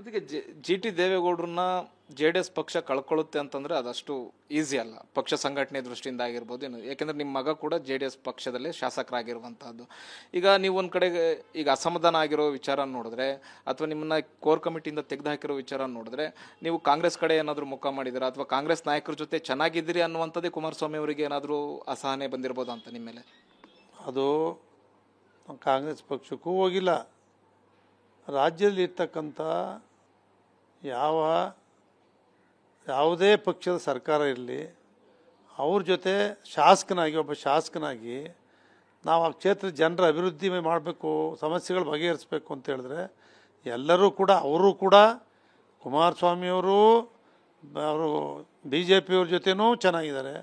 ಅದಕ್ಕೆ G T ದೇವೇಗೌಡರನ್ನ JDS ಪಕ್ಷ ಕಳ್ಕೊಳ್ಳುತ್ತೆ ಅಂತಂದರೆ ಅದಷ್ಟು ಈಸಿ ಅಲ್ಲ, ಪಕ್ಷ ಸಂಘಟನೆ ದೃಷ್ಟಿಯಿಂದ ಆಗಿರ್ಬೋದು ಏನು. ಯಾಕೆಂದರೆ ನಿಮ್ಮ ಮಗ ಕೂಡ JDS ಪಕ್ಷದಲ್ಲಿ ಶಾಸಕರಾಗಿರುವಂಥದ್ದು. ಈಗ ನೀವು ಒಂದು ಕಡೆಗೆ ಈಗ ಅಸಮಾಧಾನ ಆಗಿರೋ ವಿಚಾರ ನೋಡಿದ್ರೆ ಅಥವಾ ನಿಮ್ಮನ್ನ ಕೋರ್ ಕಮಿಟಿಯಿಂದ ತೆಗೆದುಹಾಕಿರೋ ವಿಚಾರ ನೋಡಿದ್ರೆ ನೀವು ಕಾಂಗ್ರೆಸ್ ಕಡೆ ಏನಾದರೂ ಮುಖ ಮಾಡಿದ್ದೀರಾ ಅಥವಾ ಕಾಂಗ್ರೆಸ್ ನಾಯಕರ ಜೊತೆ ಚೆನ್ನಾಗಿದ್ದೀರಿ ಅನ್ನುವಂಥದ್ದೇ ಕುಮಾರಸ್ವಾಮಿ ಅವರಿಗೆ ಏನಾದರೂ ಅಸಹನೆ ಬಂದಿರ್ಬೋದಾ ಅಂತ ನಿಮ್ಮ ಮೇಲೆ? ಅದು ಕಾಂಗ್ರೆಸ್ ಪಕ್ಷಕ್ಕೂ ಹೋಗಿಲ್ಲ. ರಾಜ್ಯದಲ್ಲಿ ಇರ್ತಕ್ಕಂಥ ಯಾವುದೇ ಪಕ್ಷದ ಸರ್ಕಾರ ಇರಲಿ, ಅವ್ರ ಜೊತೆ ಒಬ್ಬ ಶಾಸಕನಾಗಿ ನಾವು ಆ ಕ್ಷೇತ್ರದ ಜನರ ಅಭಿವೃದ್ಧಿ ಮಾಡಬೇಕು, ಸಮಸ್ಯೆಗಳು ಬಗೆಹರಿಸಬೇಕು ಅಂತ ಹೇಳಿದ್ರೆ ಎಲ್ಲರೂ ಕೂಡ ಅವರು ಕೂಡ ಕುಮಾರಸ್ವಾಮಿಯವರು BJP ಅವ್ರ ಜೊತೆನೂ ಚೆನ್ನಾಗಿದ್ದಾರೆ,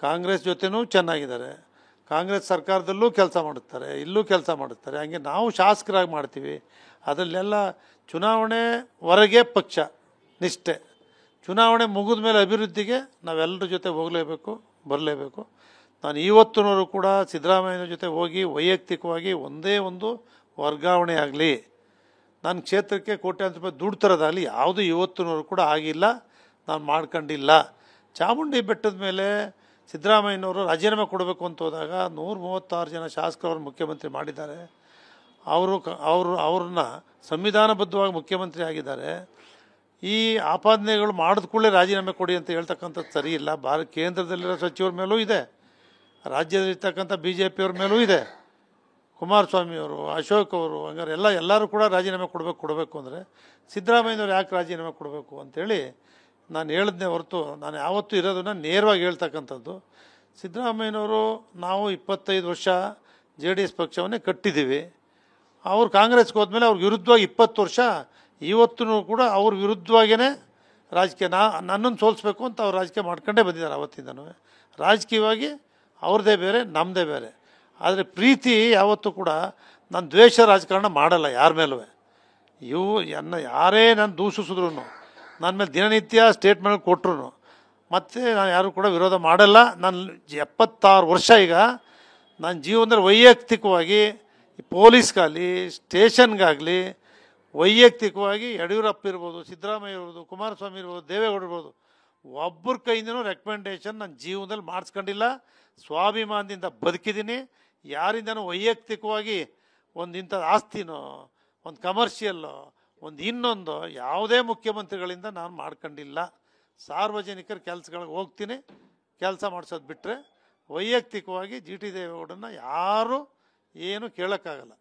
ಕಾಂಗ್ರೆಸ್ ಜೊತೆನೂ ಚೆನ್ನಾಗಿದ್ದಾರೆ, ಕಾಂಗ್ರೆಸ್ ಸರ್ಕಾರದಲ್ಲೂ ಕೆಲಸ ಮಾಡುತ್ತಾರೆ, ಇಲ್ಲೂ ಕೆಲಸ ಮಾಡುತ್ತಾರೆ. ಹಂಗೆ ನಾವು ಶಾಸಕರಾಗಿ ಮಾಡ್ತೀವಿ. ಅದರಲ್ಲೆಲ್ಲ ಚುನಾವಣೆ ಹೊರಗೆ ಪಕ್ಷ ನಿಷ್ಠೆ, ಚುನಾವಣೆ ಮುಗಿದ ಮೇಲೆ ಅಭಿವೃದ್ಧಿಗೆ ನಾವೆಲ್ಲರ ಜೊತೆ ಹೋಗಲೇಬೇಕು, ಬರಲೇಬೇಕು. ನಾನು ಇವತ್ತಿನವರು ಕೂಡ ಸಿದ್ದರಾಮಯ್ಯನ ಜೊತೆ ಹೋಗಿ ವೈಯಕ್ತಿಕವಾಗಿ ಒಂದೇ ಒಂದು ವರ್ಗಾವಣೆ ಆಗಲಿ, ನನ್ನ ಕ್ಷೇತ್ರಕ್ಕೆ ಕೋಟ್ಯಾಂತರ ರೂಪಾಯಿ ದುಡ್ಡು ತರೋದಾಗಲಿ ಯಾವುದು ಇವತ್ತಿನವರು ಕೂಡ ಆಗಿಲ್ಲ, ನಾನು ಮಾಡ್ಕೊಂಡಿಲ್ಲ. ಚಾಮುಂಡಿ ಬೆಟ್ಟದ ಮೇಲೆ ಸಿದ್ದರಾಮಯ್ಯನವರು ರಾಜೀನಾಮೆ ಕೊಡಬೇಕು ಅಂತ ಹೋದಾಗ 136 ಜನ ಶಾಸಕರವರು ಮುಖ್ಯಮಂತ್ರಿ ಮಾಡಿದ್ದಾರೆ. ಅವ್ರನ್ನ ಸಂವಿಧಾನಬದ್ಧವಾಗಿ ಮುಖ್ಯಮಂತ್ರಿ ಆಗಿದ್ದಾರೆ. ಈ ಆಪಾದನೆಗಳು ಮಾಡಿದ ಕೂಡಲೇ ರಾಜೀನಾಮೆ ಕೊಡಿ ಅಂತ ಹೇಳ್ತಕ್ಕಂಥದ್ದು ಸರಿ ಇಲ್ಲ. ಕೇಂದ್ರದಲ್ಲಿರೋ ಸಚಿವರ ಮೇಲೂ ಇದೆ, ರಾಜ್ಯದಲ್ಲಿರ್ತಕ್ಕಂಥ BJP ಅವ್ರ ಮೇಲೂ ಇದೆ. ಕುಮಾರಸ್ವಾಮಿಯವರು, ಅಶೋಕ್ ಅವರು, ಹಂಗಾರೆ ಎಲ್ಲರೂ ಕೂಡ ರಾಜೀನಾಮೆ ಕೊಡಬೇಕು ಅಂದರೆ ಸಿದ್ದರಾಮಯ್ಯನವ್ರು ಯಾಕೆ ರಾಜೀನಾಮೆ ಕೊಡಬೇಕು ಅಂಥೇಳಿ ನಾನು ಹೇಳಿದ್ನೇ ಹೊರತು ನಾನು ಯಾವತ್ತೂ ಇರೋದನ್ನು ನೇರವಾಗಿ ಹೇಳ್ತಕ್ಕಂಥದ್ದು. ಸಿದ್ದರಾಮಯ್ಯನವರು ನಾವು 25 ವರ್ಷ JDS ಪಕ್ಷವನ್ನೇ ಕಟ್ಟಿದ್ದೀವಿ. ಅವ್ರು ಕಾಂಗ್ರೆಸ್ಗೆ ಹೋದ್ಮೇಲೆ ಅವ್ರ ವಿರುದ್ಧವಾಗಿ 20 ವರ್ಷ ಇವತ್ತೂ ಕೂಡ ಅವ್ರ ವಿರುದ್ಧವಾಗಿಯೇ ರಾಜಕೀಯ ನನ್ನನ್ನು ಸೋಲಿಸ್ಬೇಕು ಅಂತ ಅವ್ರು ರಾಜಕೀಯ ಮಾಡ್ಕೊಂಡೇ ಬಂದಿದ್ದಾರೆ ಅವತ್ತಿಂದನೂ. ರಾಜಕೀಯವಾಗಿ ಅವ್ರದ್ದೇ ಬೇರೆ, ನಮ್ಮದೇ ಬೇರೆ. ಆದರೆ ಪ್ರೀತಿ ಯಾವತ್ತೂ ಕೂಡ ನಾನು ದ್ವೇಷ ರಾಜಕಾರಣ ಮಾಡಲ್ಲ ಯಾರ ಮೇಲೂ. ಯಾರೇ ನಾನು ದೂಷಿಸಿದ್ರು, ನನ್ನ ಮೇಲೆ ದಿನನಿತ್ಯ ಸ್ಟೇಟ್ಮೆಂಟ್ ಕೊಟ್ಟರು ಮತ್ತು ನಾನು ಯಾರು ಕೂಡ ವಿರೋಧ ಮಾಡಲ್ಲ. ನಾನು 76 ವರ್ಷ ಈಗ ನನ್ನ ಜೀವನದಲ್ಲಿ ವೈಯಕ್ತಿಕವಾಗಿ ಪೊಲೀಸ್ಗಾಗಲಿ ಸ್ಟೇಷನ್ಗಾಗಲಿ ವೈಯಕ್ತಿಕವಾಗಿ ಯಡಿಯೂರಪ್ಪ ಇರ್ಬೋದು, ಸಿದ್ದರಾಮಯ್ಯ ಇರ್ಬೋದು, ಕುಮಾರಸ್ವಾಮಿ ಇರ್ಬೋದು, ದೇವೇಗೌಡ ಇರ್ಬೋದು, ಒಬ್ಬರ ಕೈಯಿಂದನೂ ರೆಕಮೆಂಡೇಷನ್ ನನ್ನ ಜೀವನದಲ್ಲಿ ಮಾಡಿಸ್ಕೊಂಡಿಲ್ಲ. ಸ್ವಾಭಿಮಾನದಿಂದ ಬದುಕಿದ್ದೀನಿ. ಯಾರಿಂದನೂ ವೈಯಕ್ತಿಕವಾಗಿ ಒಂದು ಇಂಥದ್ದು ಆಸ್ತಿನೋ, ಒಂದು ಕಮರ್ಷಿಯಲ್ಲೋ, ಒಂದು ಇನ್ನೊಂದು ಯಾವುದೇ ಮುಖ್ಯಮಂತ್ರಿಗಳಿಂದ ನಾನು ಮಾಡ್ಕೊಂಡಿಲ್ಲ. ಸಾರ್ವಜನಿಕರ ಕೆಲಸಗಳಿಗೆ ಹೋಗ್ತೀನಿ, ಕೆಲಸ ಮಾಡಿಸೋದು ಬಿಟ್ಟರೆ ವೈಯಕ್ತಿಕವಾಗಿ GT ದೇವೇಗೌಡನ್ನ ಯಾರೂ ಏನು ಕೇಳೋಕ್ಕಾಗಲ್ಲ.